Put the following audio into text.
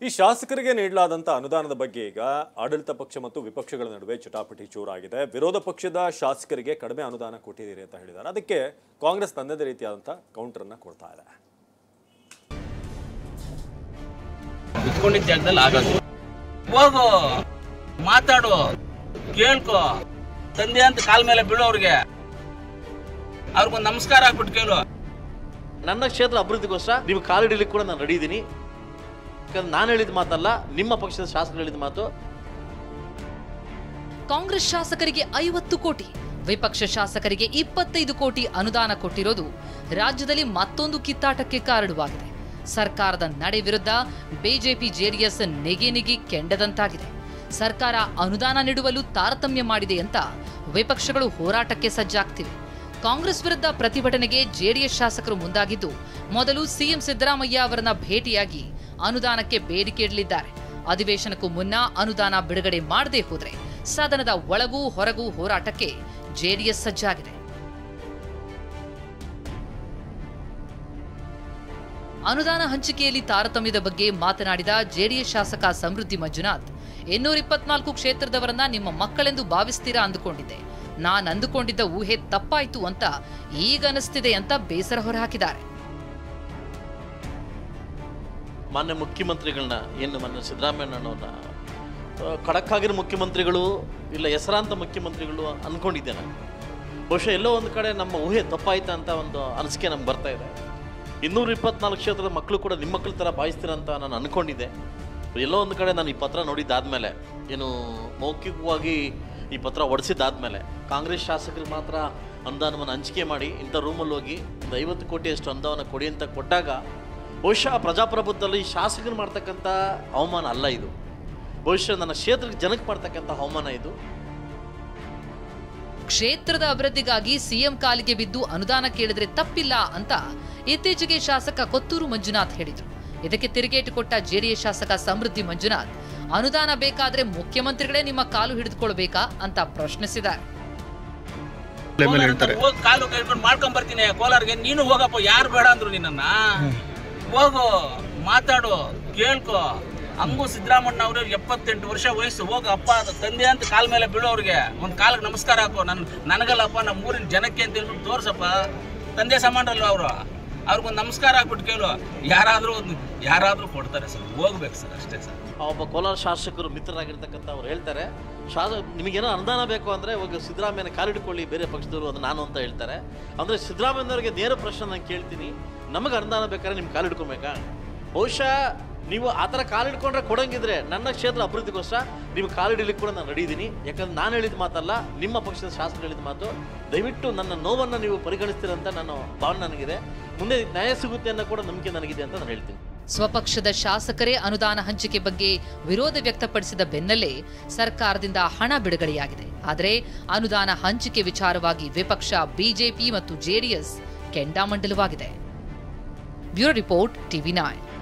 ಈ ಶಾಸಕರಿಗೆ ನೀಡಲಾದಂತ ಅನುದಾನದ ಬಗ್ಗೆ ಈಗ ಆಡಳಿತ ಪಕ್ಷ ಮತ್ತು ವಿಪಕ್ಷಗಳ ನಡುವೆ ಚಟಾಪಟಿ ಚೂರಾಗಿದೆ. ವಿರೋಧ ಪಕ್ಷದ ಶಾಸಕರಿಗೆ ಕಡಿಮೆ ಅನುದಾನ ಕೊಟ್ಟಿದ್ದೀರಿ ಅಂತ ಹೇಳಿದ್ದಾರೆ. ಅದಕ್ಕೆ ಕಾಂಗ್ರೆಸ್ ತನ್ನದೇ ರೀತಿಯಾದಂತ ಕೌಂಟರ್ ಅನ್ನ ಕೊಡ್ತಾ ಇದೆ. ಇಟ್ಕೊಂಡಿದ್ದ ಜಾಗದಲ್ಲಿ ಆಗೋದು, ಹೋಗು ಮಾತಾಡು, ಕೇಳ್ಕೊ, ತಂದೆ ಅಂತ ಕಾಲ ಮೇಲೆ ಬೀಳೋರಿಗೆ ಅವ್ರಿಗೊಂದು ನಮಸ್ಕಾರ ಹಾಕ್ಬಿಟ್ಟು ಕೇಳು. ನನ್ನ ಕ್ಷೇತ್ರ ಅಭಿವೃದ್ಧಿಗೋಸ್ಕರ ನೀವು ಕಾಲಿಡಲಿಕ್ಕೆ ಕೂಡ ನಾನು ರೆಡಿ ಇದ್ದೀನಿ. ಯಾಕಂದ್ರೆ ನಾನು ಹೇಳಿದ ಮಾತಲ್ಲ, ನಿಮ್ಮ ಪಕ್ಷದ ಶಾಸಕರು ಹೇಳಿದ ಮಾತು. ಕಾಂಗ್ರೆಸ್ ಶಾಸಕರಿಗೆ 50 ಕೋಟಿ, ವಿಪಕ್ಷ ಶಾಸಕರಿಗೆ 25 ಕೋಟಿ ಅನುದಾನ ಕೊಟ್ಟಿರೋದು ರಾಜ್ಯದಲ್ಲಿ ಮತ್ತೊಂದು ಕಿತ್ತಾಟಕ್ಕೆ ಕಾರಣವಾಗಿದೆ. ಸರ್ಕಾರದ ನಡೆ ವಿರುದ್ಧ ಬಿಜೆಪಿ ಜೆಡಿಎಸ್ ನೆಗೆನಿಗಿ ಕೆಂಡದಂತಾಗಿದೆ. ಸರ್ಕಾರ ಅನುದಾನ ನೀಡುವಲ್ಲೂ ತಾರತಮ್ಯ ಮಾಡಿದೆ ಅಂತ ವಿಪಕ್ಷಗಳು ಹೋರಾಟಕ್ಕೆ ಸಜ್ಜಾಗ್ತಿವೆ. ಕಾಂಗ್ರೆಸ್ ವಿರುದ್ಧ ಪ್ರತಿಭಟನೆಗೆ ಜೆಡಿಎಸ್ ಶಾಸಕರು ಮುಂದಾಗಿದ್ದು, ಮೊದಲು ಸಿಎಂ ಸಿದ್ದರಾಮಯ್ಯ ಅವರನ್ನ ಭೇಟಿಯಾಗಿ ಅನುದಾನಕ್ಕೆ ಬೇಡಿಕೆ ಇಡಲಿದ್ದಾರೆ. ಅಧಿವೇಶನಕ್ಕೂ ಮುನ್ನ ಅನುದಾನ ಬಿಡುಗಡೆ ಮಾಡದೇ ಹೋದ್ರೆ ಸದನದ ಒಳಗೂ ಹೊರಗೂ ಹೋರಾಟಕ್ಕೆ ಜೆಡಿಎಸ್ ಸಜ್ಜಾಗಿದೆ. ಅನುದಾನ ಹಂಚಿಕೆಯಲ್ಲಿ ತಾರತಮ್ಯದ ಬಗ್ಗೆ ಮಾತನಾಡಿದ ಜೆಡಿಎಸ್ ಶಾಸಕ ಸಮೃದ್ಧಿ ಮಂಜುನಾಥ್, 224 ಕ್ಷೇತ್ರದವರನ್ನ ನಿಮ್ಮ ಮಕ್ಕಳೆಂದು ಭಾವಿಸ್ತೀರಾ ಅಂದುಕೊಂಡಿದ್ದೆ. ನಾನು ಅಂದುಕೊಂಡಿದ್ದ ಊಹೆ ತಪ್ಪಾಯ್ತು ಅಂತ ಈಗ ಅನಿಸ್ತಿದೆ ಅಂತ ಬೇಸರ ಹೊರಹಾಕಿದ್ದಾರೆ. ಮಾನ್ಯ ಮುಖ್ಯಮಂತ್ರಿಗಳನ್ನ ಮಾನ್ಯ ಸಿದ್ದರಾಮಯ್ಯನವ್ರನ್ನ ಖಡಕ್ಕಾಗಿರೋ ಮುಖ್ಯಮಂತ್ರಿಗಳು ಇಲ್ಲ ಹೆಸರಾಂತ ಮುಖ್ಯಮಂತ್ರಿಗಳು ಅಂದ್ಕೊಂಡಿದ್ದೇನೆ. ಬಹುಶಃ ಎಲ್ಲೋ ಒಂದು ಕಡೆ ನಮ್ಮ ಊಹೆ ತಪ್ಪಾಯ್ತಾ ಅಂತ ಒಂದು ಅನಿಸಿಕೆ ನಮ್ಗೆ ಬರ್ತಾ ಇದೆ. 224 ಕ್ಷೇತ್ರದ ಮಕ್ಕಳು ಕೂಡ ನಿಮ್ಮ ಮಕ್ಕಳ ಥರ ಭಾವಿಸ್ತೀರ ಅಂತ ನಾನು ಅಂದ್ಕೊಂಡಿದ್ದೆ. ಎಲ್ಲೋ ಒಂದು ಕಡೆ ನಾನು ಈ ಪತ್ರ ನೋಡಿದ್ದಾದ್ಮೇಲೆ, ಮೌಖಿಕವಾಗಿ ಈ ಪತ್ರ ಹೊಡೆಸಿದ್ದಾದ್ಮೇಲೆ, ಕಾಂಗ್ರೆಸ್ ಶಾಸಕರಿಗೆ ಮಾತ್ರ ಅನುದಾನವನ್ನು ಹಂಚಿಕೆ ಮಾಡಿ ಇಂಥ ರೂಮಲ್ಲಿ ಹೋಗಿ ಒಂದು 50 ಕೋಟಿಯಷ್ಟು ಅನುದಾನ ಕೊಡಿ ಅಂತ ಕೊಟ್ಟಾಗ, ಬಹುಶಃ ಪ್ರಜಾಪ್ರಭುತ್ವದಲ್ಲಿ ಶಾಸಕರು ಮಾಡ್ತಕ್ಕಂಥ ಅವಮಾನ ಅಲ್ಲ ಇದು. ಬಹುಶಃ ನನ್ನ ಕ್ಷೇತ್ರಕ್ಕೆ ಜನಕ್ಕೆ ಮಾಡ್ತಕ್ಕಂಥ ಅವಮಾನ ಇದು. ಕ್ಷೇತ್ರದ ಅಭಿವೃದ್ಧಿಗಾಗಿ ಸಿಎಂ ಕಾಲಿಗೆ ಬಿದ್ದು ಅನುದಾನ ಕೇಳಿದ್ರೆ ತಪ್ಪಿಲ್ಲ ಅಂತ ಇತ್ತೀಚೆಗೆ ಶಾಸಕ ಕೊತ್ತೂರು ಮಂಜುನಾಥ್ ಹೇಳಿದ್ರು. ಇದಕ್ಕೆ ತಿರುಗೇಟು ಕೊಟ್ಟ ಜೆಡಿಎಸ್ ಶಾಸಕ ಸಮೃದ್ಧಿ ಮಂಜುನಾಥ್, ಅನುದಾನ ಬೇಕಾದ್ರೆ ಮುಖ್ಯಮಂತ್ರಿಗಳೇ ನಿಮ್ಮ ಕಾಲು ಹಿಡಿದುಕೊಳ್ಬೇಕಾ ಅಂತ ಪ್ರಶ್ನಿಸಿದ್ದಾರೆ. ಕಾಲು ಕೈಕೊಂಡು ಮಾಡ್ಕೊಂಡ್ ಬರ್ತೀನಿ ಕೋಲಾರ್ಗೆ, ನೀನು ಹೋಗಪ್ಪ, ಯಾರು ಬೇಡ ಅಂದ್ರು ನಿನ್ನ, ಹೋಗು ಮಾತಾಡು, ಕೇಳ್ಕೊ. ಹಂಗೂ ಸಿದ್ದರಾಮಣ್ಣ ಅವರು 78 ವರ್ಷ ವಯಸ್ಸು, ಹೋಗ ಅಪ್ಪ ತಂದೆ ಅಂತ ಕಾಲ ಮೇಲೆ ಬೀಳೋರಿಗೆ ಒಂದು ಕಾಲಕ್ಕೆ ನಮಸ್ಕಾರ ಹಾಕೋ. ನನಗಲ್ಲಪ್ಪ, ನಮ್ಮ ಊರಿನ ಜನಕ್ಕೆ ಅಂತ ಹೇಳ್ಬಿಟ್ಟು ತೋರ್ಸಪ್ಪ. ತಂದೆ ಸಮಾನರಲ್ವ ಅವರು, ಅವ್ರಿಗೊಂದು ನಮಸ್ಕಾರ ಹಾಕ್ಬಿಟ್ಟು ಕೇಳು. ಯಾರಾದರೂ ಕೊಡ್ತಾರೆ ಸರ್, ಹೋಗ್ಬೇಕು ಸರ್, ಅಷ್ಟೇ ಸರ್. ಒಬ್ಬ ಕೋಲಾರ ಶಾಸಕರು ಮಿತ್ರರಾಗಿರ್ತಕ್ಕಂಥ ಅವ್ರು ಹೇಳ್ತಾರೆ, ನಿಮಗೇನೋ ಅನುದಾನ ಬೇಕು ಅಂದರೆ ಹೋಗಿ ಸಿದ್ದರಾಮಯ್ಯನ ಕಾಲಿಡ್ಕೊಳ್ಳಿ, ಬೇರೆ ಪಕ್ಷದವರು ಅದು ನಾನು ಅಂತ ಹೇಳ್ತಾರೆ. ಅಂದರೆ ಸಿದ್ದರಾಮಯ್ಯನವ್ರಿಗೆ ನೇರ ಪ್ರಶ್ನೆ ನಾನು ಕೇಳ್ತೀನಿ, ನಮಗೆ ಅನುದಾನ ಬೇಕಾದ್ರೆ ನಿಮ್ಮ ಕಾಲಿಡ್ಕೊಬೇಕಾ? ಬಹುಶಃ ನೀವು ಆ ಥರ ಕಾಲಿಡ್ಕೊಂಡ್ರೆ ಕೊಡಂಗಿದ್ರೆ ನನ್ನ ಕ್ಷೇತ್ರ ಅಭಿವೃದ್ಧಿಗೋಸ್ಕರ ನೀವು ಕಾಲಿಡಲಿಕ್ಕೆ ಕೂಡ ನಾನು ರೆಡಿ ಇದ್ದೀನಿ. ಯಾಕಂದ್ರೆ ನಾನು ಹೇಳಿದ ಮಾತಲ್ಲ, ನಿಮ್ಮ ಪಕ್ಷದ ಶಾಸಕರು ಹೇಳಿದ ಮಾತು. ದಯವಿಟ್ಟು ನನ್ನ ನೋವನ್ನು ನೀವು ಪರಿಗಣಿಸ್ತೀರಂತ ನಾನು ಭಾವನೆ ನನಗಿದೆ. ಮುಂದೆ ನ್ಯಾಯ ಸಿಗುತ್ತೆ ಅನ್ನೋ ಕೂಡ ನಂಬಿಕೆ ನನಗಿದೆ ಅಂತ ನಾನು ಹೇಳ್ತೀನಿ. ಸ್ವಪಕ್ಷದ ಶಾಸಕರೇ ಅನುದಾನ ಹಂಚಿಕೆ ಬಗ್ಗೆ ವಿರೋಧ ವ್ಯಕ್ತಪಡಿಸಿದ ಬೆನ್ನಲ್ಲೇ ಸರ್ಕಾರದಿಂದ ಹಣ ಬಿಡುಗಡೆಯಾಗಿದೆ. ಆದರೆ ಅನುದಾನ ಹಂಚಿಕೆ ವಿಚಾರವಾಗಿ ವಿಪಕ್ಷ ಬಿಜೆಪಿ ಮತ್ತು ಜೆಡಿಎಸ್ ಕೆಂಡಾಮಂಡಲವಾಗಿದೆ. Bureau report, TV9.